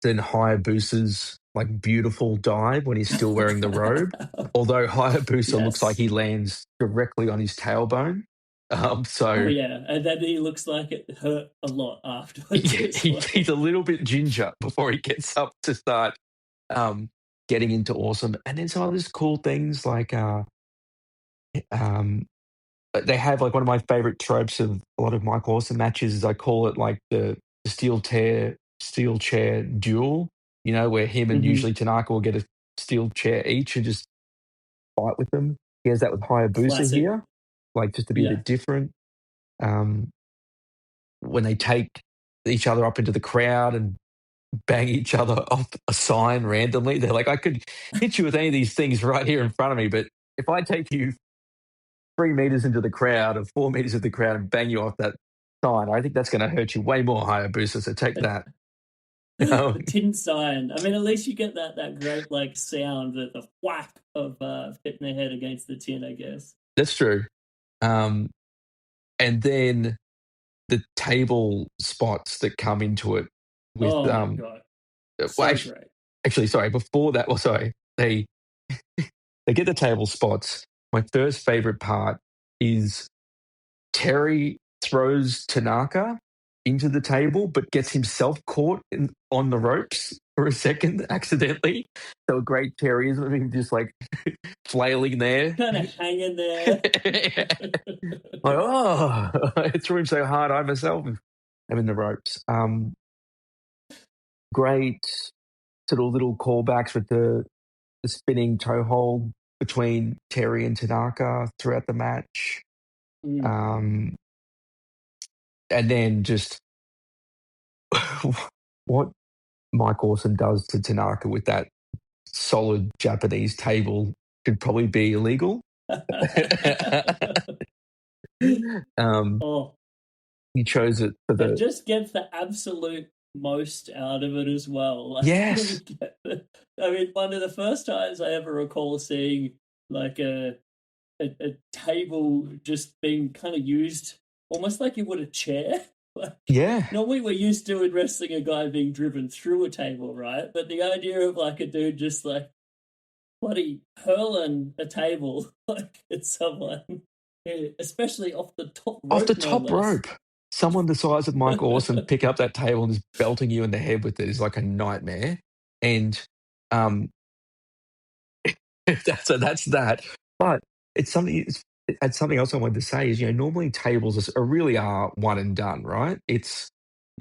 than Hayabusa's like beautiful dive when he's still wearing the robe. Although Hayabusa looks like Yes. he lands directly on his tailbone. Oh So yeah, and then he looks like it hurt a lot afterwards as well. he's a little bit ginger before he gets up to start um, getting into Awesome. And then some other cool things like um, they have like one of my favorite tropes of a lot of Mike Awesome matches is I call it like the steel chair duel, you know, where him and Hmm. usually Tanaka will get a steel chair each and just fight with them. He has that with Hayabusa Classic. here, like just to be a Yeah. bit different. Um, when they take each other up into the crowd and bang each other off a sign randomly, they're like, I could hit you with any of these things right here in front of me, but if I take you 3 meters into the crowd or 4 meters into the crowd and bang you off that sign, I think that's going to hurt you way more, Hayabusa. So take that. The tin sign. I mean, at least you get that great like sound, the whack of hitting their head against the tin, I guess. That's true. And then the table spots that come into it with Oh my god, well, so great. actually, sorry, before that, well, sorry, they get the table spots. My first favorite part is Terry throws Tanaka into the table, but gets himself caught on the ropes for a second accidentally. So great Terry is just like flailing there. Kind of hanging there. Like, oh, I threw him so hard, I myself am in the ropes. Great sort of little callbacks with the spinning toe hold between Terry and Tanaka throughout the match. And then just what Mike Awesome does to Tanaka with that solid Japanese table could probably be illegal. Oh, He chose it for but the just gets the absolute most out of it as well. Like, yes. I mean, one of the first times I ever recall seeing like a table just being kind of used almost like you would a chair. Like, Yeah. normally we're used to in wrestling a guy being driven through a table, right? But the idea of like a dude just like bloody hurling a table like at someone, especially off the top rope, Off the no top less. rope. Someone the size of Mike Awesome pick up that table and just belting you in the head with it is like a nightmare. And that's that. But it's something. It's something else I wanted to say is normally tables really are one and done, right? It's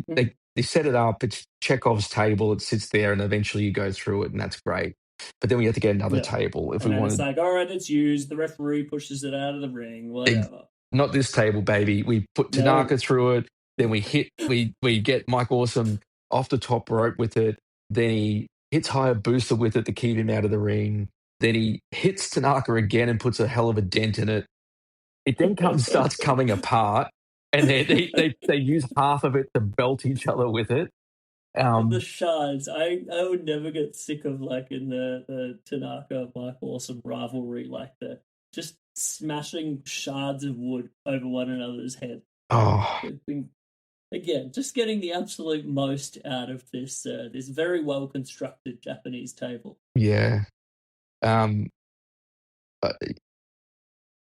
they set it up. It's Chekhov's table. It sits there, and eventually you go through it, and that's great. But then we have to get another table if and we then wanted. it's like, all right, it's used. The referee pushes it out of the ring. Whatever. Not this table, baby. We put Tanaka through it. Then we get Mike Awesome off the top rope with it. Then he hits Hayabusa with it to keep him out of the ring. Then he hits Tanaka again and puts a hell of a dent in it. It then starts coming apart, and they use half of it to belt each other with it. The shards. I would never get sick of like in the Tanaka Mike Awesome rivalry, like the just smashing shards of wood over one another's head. Oh, Again, just getting the absolute most out of this this very well constructed Japanese table. yeah.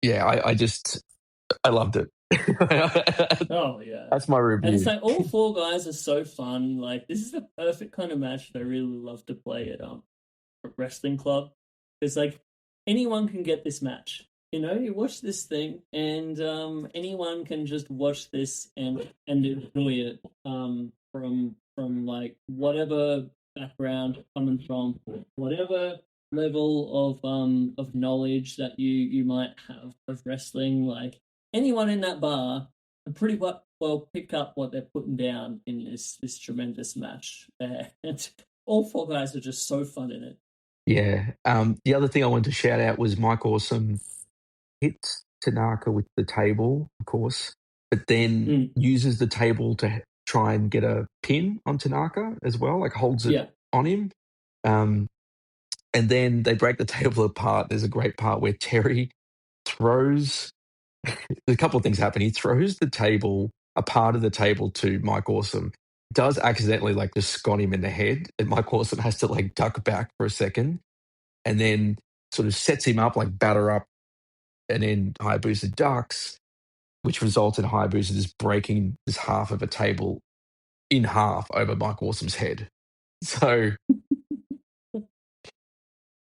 Yeah, I loved it. Oh yeah, That's my review. and it's like all four guys are so fun. Like this is the perfect kind of match that I really love to play at wrestling club. It's like anyone can get this match. You watch this thing, and anyone can just watch this and enjoy it. From like whatever background coming from, whatever level of knowledge that you might have of wrestling. Like anyone in that bar can pretty well pick up what they're putting down in this tremendous match. And all four guys are just so fun in it. Yeah. The other thing I wanted to shout out was Mike Awesome hits Tanaka with the table, of course, but then uses the table to try and get a pin on Tanaka as well, like holds it on him. And then they break the table apart. There's a great part where Terry throws a couple of things happen. He throws the table, a part of the table to Mike Awesome, does accidentally like just scot him in the head, and Mike Awesome has to like duck back for a second, and then sort of sets him up, like batter up, and then Hayabusa ducks, which results in Hayabusa just breaking this half of a table in half over Mike Awesome's head. So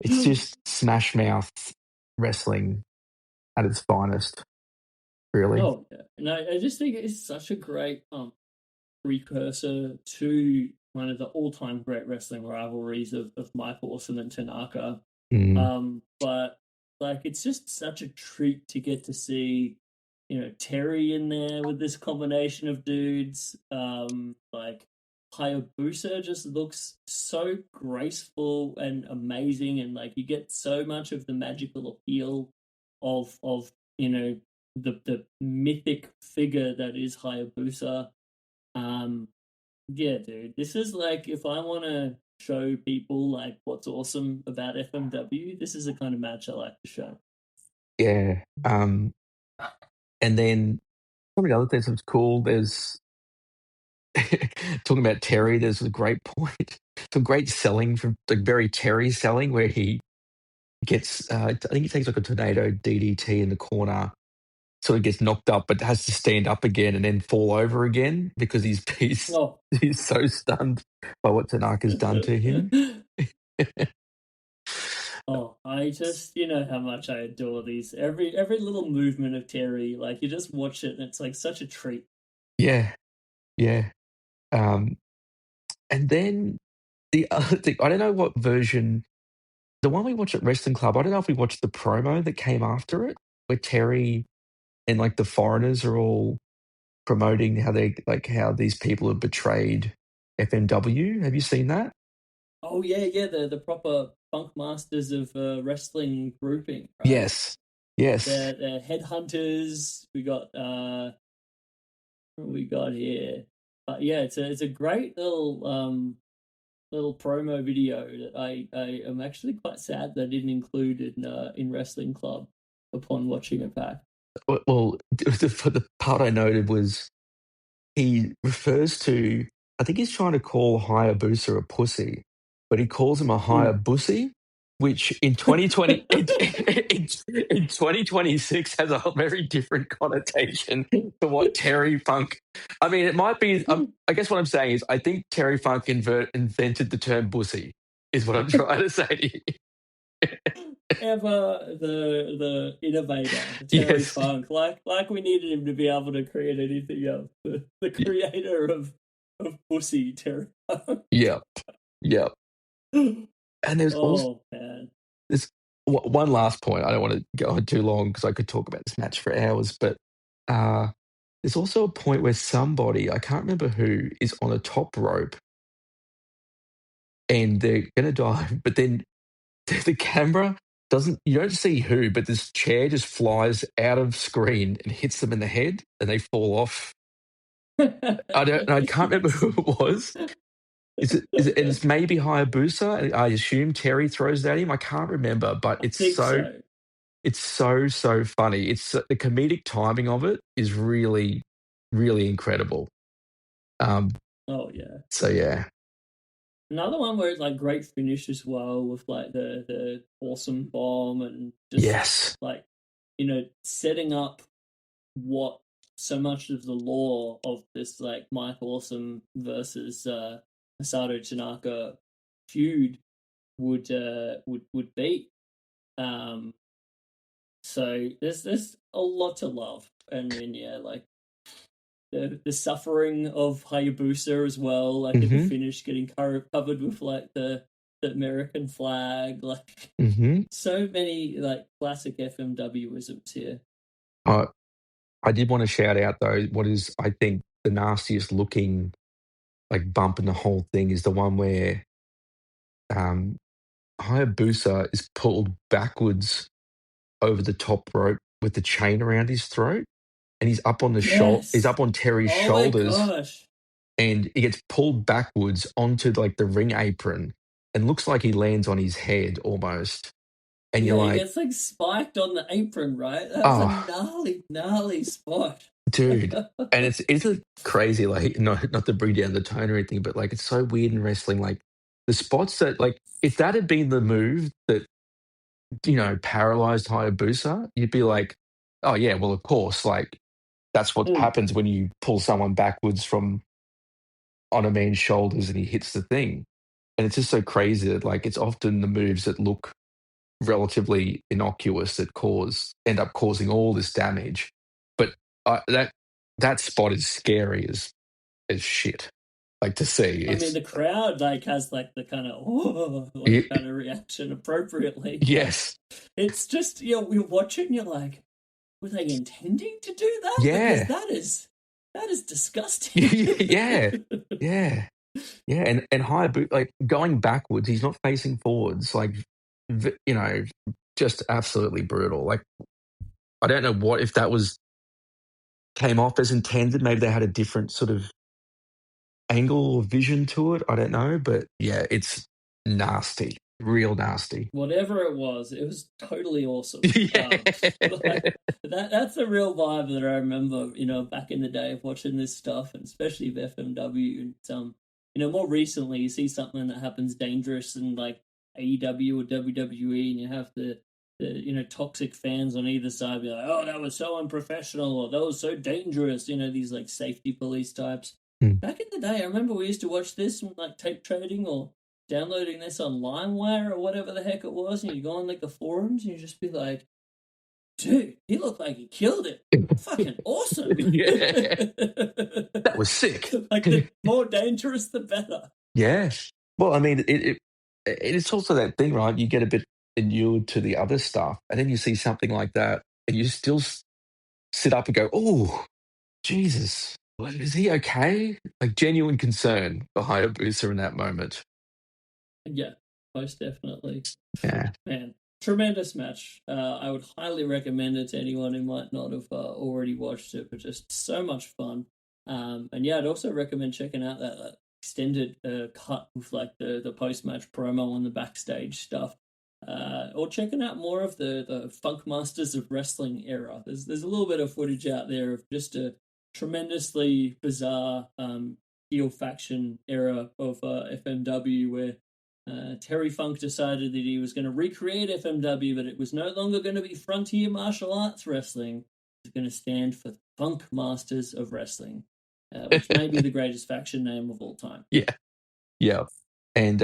it's just smash mouth wrestling at its finest, really. Oh yeah, and I just think it's such a great precursor to one of the all-time great wrestling rivalries of Mike Awesome and Tanaka. But like it's just such a treat to get to see, Terry in there with this combination of dudes. Like Hayabusa just looks so graceful and amazing, and like you get so much of the magical appeal of the mythic figure that is Hayabusa. Yeah, dude. This is like if I want to show people like what's awesome about FMW, this is the kind of match I like to show. Yeah. And then some of the other things that's cool. There's talking about Terry. There's a great point, some great selling from like very Terry selling where he gets. I think he takes like a tornado DDT in the corner, sort of gets knocked up, but has to stand up again and then fall over again because Oh. he's so stunned by what Tanaka's done to him. Oh, I just you know how much I adore these. Every little movement of Terry, like you just watch it and it's like such a treat. Yeah, yeah. Um, and then the other thing, I don't know what version. The one we watched at Wrestling Club, I don't know if we watched the promo that came after it, where Terry and like the foreigners are all promoting how they like how these people have betrayed FMW. Have you seen that? Oh yeah, yeah, the proper funk masters of wrestling grouping, right? Yes. Yes. They're headhunters. We got what we got here. But yeah, it's a great little promo video that I am actually quite sad that I didn't include in Wrestling Club upon watching it back. Well, the part I noted was he refers to, I think he's trying to call Hayabusa a pussy, but he calls him a Mm. Hayabusi, which in 2020, in 2026 has a very different connotation to what Terry Funk. I mean, it might be, I guess what I'm saying is, I think Terry Funk invented the term bussy, is what I'm trying to say to you. Ever the innovator, the Terry Yes. Funk, like we needed him to be able to create anything else. The creator of Pussy, Terry Funk. Yep. Yep. And there's also Oh man. there's one last point. I don't want to go on too long because I could talk about this match for hours, but uh, there's also a point where somebody, I can't remember who, is on a top rope and they're going to dive, but then the camera doesn't, you don't see who, but this chair just flies out of screen and hits them in the head and they fall off. I can't remember who it was. And it's maybe Hayabusa. I assume Terry throws that at him. I can't remember, but I think so. it's so funny. It's the comedic timing of it is really, really incredible. Um, Oh yeah. so yeah, Another one where it's like great finish as well with like the awesome bomb and just yes, like setting up what so much of the lore of this like Mike Awesome versus Masato Tanaka feud would be. Um, so there's a lot to love, and then yeah, like the suffering of Hayabusa as well, like at the hmm finish, getting covered with like the American flag, like hmm so many like classic FMWisms here. I did want to shout out though. What is I think the nastiest looking like bump in the whole thing is the one where um, Hayabusa is pulled backwards over the top rope with the chain around his throat, and he's up on the he's Yes. up on Terry's Oh my shoulders, gosh. and he gets pulled backwards onto like the ring apron, and looks like he lands on his head almost. And you're Yeah, he like, gets like spiked on the apron, right? That's a oh, gnarly spot. dude. And it's a crazy, like, not to bring down the tone or anything, but like it's so weird in wrestling. Like the spots that, like, if that had been the move that paralyzed Hayabusa, you'd be like, oh yeah, well of course, like that's what Mm. happens when you pull someone backwards from on a man's shoulders and he hits the thing. And it's just so crazy that like it's often the moves that look relatively innocuous that end up causing all this damage. But that spot is scary as shit. Like to see, I mean, it's the crowd like has like the kind of like y- kind of reaction appropriately. Like yes, it's just we watch it and you're like, were they intending to do that? Because yeah, that is disgusting. yeah, yeah, yeah. And high boot, like going backwards, he's not facing forwards. Like just absolutely brutal. Like I don't know what if that was came off as intended. Maybe they had a different sort of angle or vision to it. I don't know, but yeah, it's nasty, real nasty. Whatever it was totally awesome. Yeah. Like, that's the real vibe that I remember, back in the day of watching this stuff, and especially with FMW. And more recently, you see something that happens dangerous in like AEW or WWE, and you have the toxic fans on either side be like, oh, that was so unprofessional, or that was so dangerous, these like safety police types. Back in the day, I remember we used to watch this and like tape trading or downloading this on LimeWire or whatever the heck it was, and you go on like the forums and you just be like, dude, he looked like he killed it. Fucking awesome. Yeah. That was sick. Like, the more dangerous, the better. Yeah. Well, I mean, it's also that thing, right? You get a bit inured to the other stuff, and then you see something like that, and you still sit up and go, oh, Jesus, is he okay? Like, genuine concern for Hayabusa in that moment. Yeah, most definitely. Yeah. Man, tremendous match. I would highly recommend it to anyone who might not have already watched it, but just so much fun. And yeah, I'd also recommend checking out that extended cut with like the post-match promo and the backstage stuff. Or checking out more of the Funk Masters of Wrestling era. There's a little bit of footage out there of just a tremendously bizarre heel faction era of FMW where Terry Funk decided that he was going to recreate FMW, but it was no longer going to be Frontier Martial Arts Wrestling. It was going to stand for Funk Masters of Wrestling, which may be the greatest faction name of all time. Yeah. And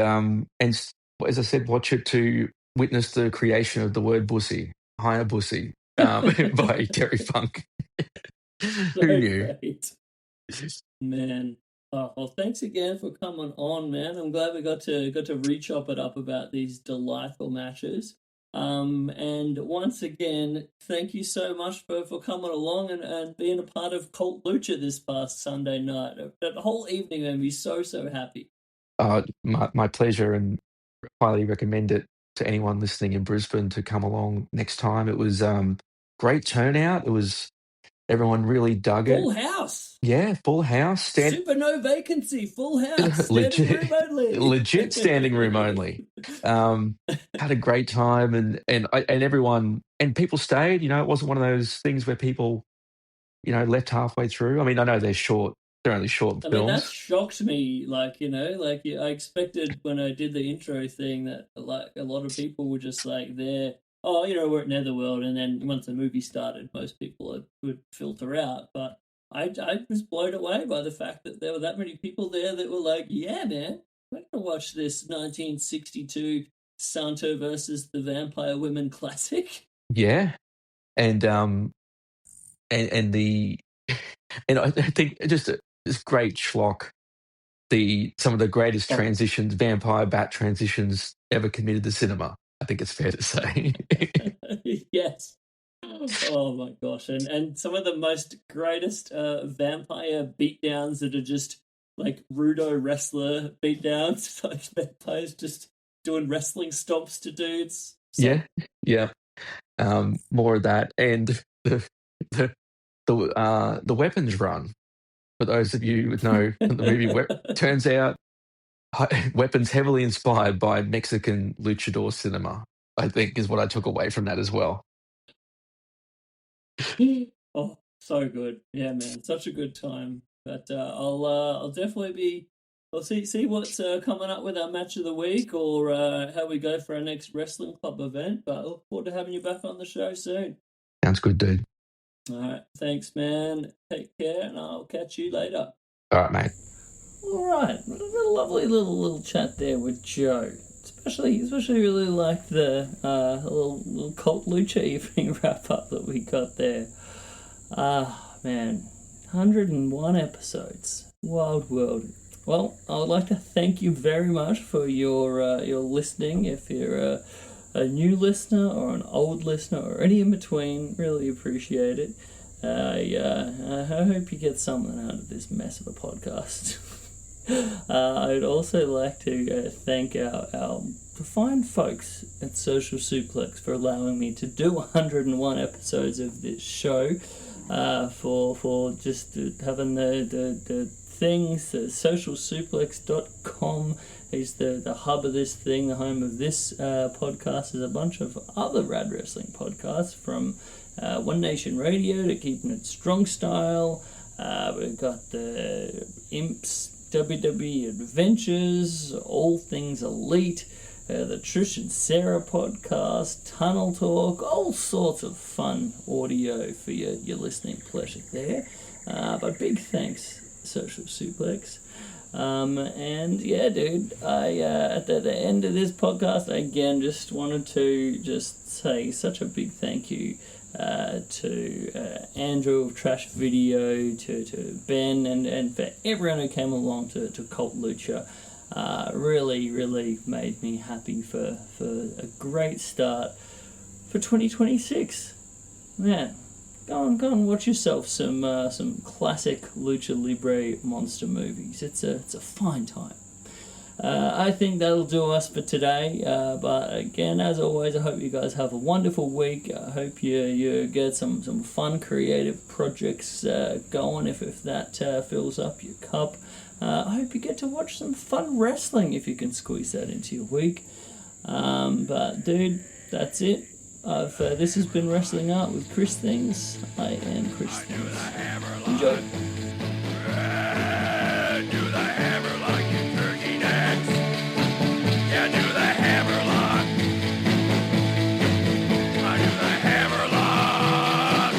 as I said, watch it to witness the creation of the word bussy, Hayabusa, by Terry Funk. Who knew? Great. Man. Oh, well, thanks again for coming on, man. I'm glad we got to re-chop it up about these delightful matches. And once again, thank you so much for coming along and being a part of Cult Lucha this past Sunday night. That whole evening made me so happy. My pleasure, and highly recommend it to anyone listening in Brisbane to come along next time. It was great turnout. It was everyone really dug it. Full house. Yeah, full house. Super no vacancy. Full house. Standing room only. Legit standing room only. Had a great time, and everyone and people stayed. It wasn't one of those things where people, left halfway through. I mean, I know they're short. They're only short films. I mean, that shocked me. I expected when I did the intro thing that like a lot of people were just like there. Oh, we're at Netherworld, and then once the movie started, most people would filter out. But I was blown away by the fact that there were that many people there that were like, "Yeah, man, we're gonna watch this 1962 Santo versus the Vampire Women classic." Yeah, and the and I think just this great schlock. Some of the greatest transitions, vampire bat transitions ever committed to cinema. I think it's fair to say. Yes. Oh my gosh. And some of the most greatest vampire beatdowns that are just like rudo wrestler beatdowns, like vampires just doing wrestling stomps to dudes. So, yeah. More of that, and the weapons run. For those of you who know the movie, turns out weapons heavily inspired by Mexican luchador cinema, I think, is what I took away from that as well. Oh, so good. Yeah, man. Such a good time. But I'll definitely I'll see what's coming up with our match of the week or how we go for our next wrestling club event. But I look forward to having you back on the show soon. Sounds good, dude. All right. Thanks, man. Take care, and I'll catch you later. All right, mate. All right. A lovely little chat there with Joe. Especially really like the little Cult Lucha evening wrap up that we got there. Man, 101 episodes. Wild world. Well, I would like to thank you very much for your listening. If you're a new listener or an old listener or any in between, really appreciate it. I hope you get something out of this mess of a podcast. I'd also like to thank our fine folks at Social Suplex for allowing me to do 101 episodes of this show, for just having the things. Socialsuplex.com is the hub of this thing, the home of this podcast. There's a bunch of other rad wrestling podcasts, from One Nation Radio to Keeping It Strong Style. We've got the Imps WWE Adventures, All Things Elite, the Trish and Sarah podcast, Tunnel Talk, all sorts of fun audio for your listening pleasure there. But big thanks, Social Suplex. And yeah, dude, I at the end of this podcast, I again just wanted to just say such a big thank you to Andrew of Trash Video, to Ben, and for everyone who came along to Cult Lucha. Really made me happy for a great start for 2026. Man, go and watch yourself some classic Lucha Libre monster movies. It's a fine time. I think that'll do us for today. But again, as always, I hope you guys have a wonderful week. I hope you get some fun creative projects going if that fills up your cup. I hope you get to watch some fun wrestling if you can squeeze that into your week. But dude, that's it. This has been Wrestling Art with Chris Things. I am Chris Things. Enjoy. Do the hammer like you turkey necks. Yeah, do the hammer lock. I do the hammer lock.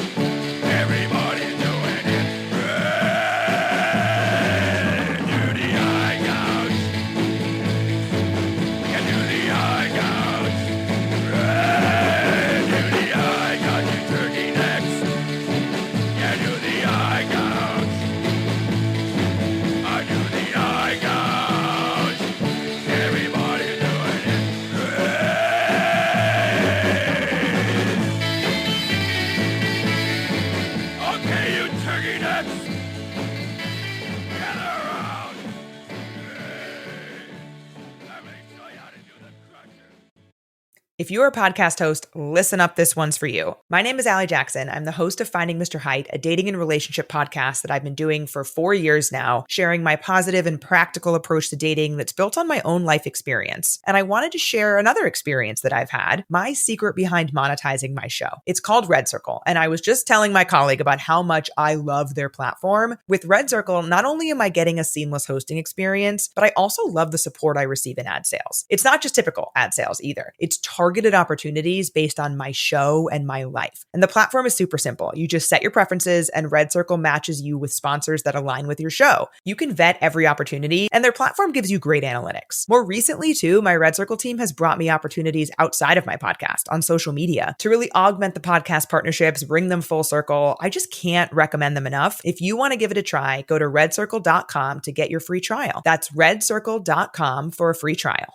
Everybody's doing it. Do the eye gouge. Yeah, do the eye gouge. Do the eye gouge, you turkey necks. Yeah, do the eye gouge. I do the eye gouge. Everybody's doing it. Okay, you turkey nuts. Gather around. Let me show you how to do the crusher. If you're a podcast host, listen up, this one's for you. My name is Allie Jackson. I'm the host of Finding Mr. Height, a dating and relationship podcast that I've been doing for 4 years now, sharing my positive and practical approach to dating that's built on my own life experience. And I wanted to share another experience that I've had, my secret behind monetizing my show. It's called Red Circle, and I was just telling my colleague about how much I love their platform. With Red Circle, not only am I getting a seamless hosting experience, but I also love the support I receive in ad sales. It's not just typical ad sales either. It's targeted opportunities based on my show and my life. And the platform is super simple. You just set your preferences and Red Circle matches you with sponsors that align with your show. You can vet every opportunity and their platform gives you great analytics. More recently too, my Red Circle team has brought me opportunities outside of my podcast on social media to really augment the podcast partnerships, bring them full circle. I just can't recommend them enough. If you want to give it a try, go to redcircle.com to get your free trial. That's redcircle.com for a free trial.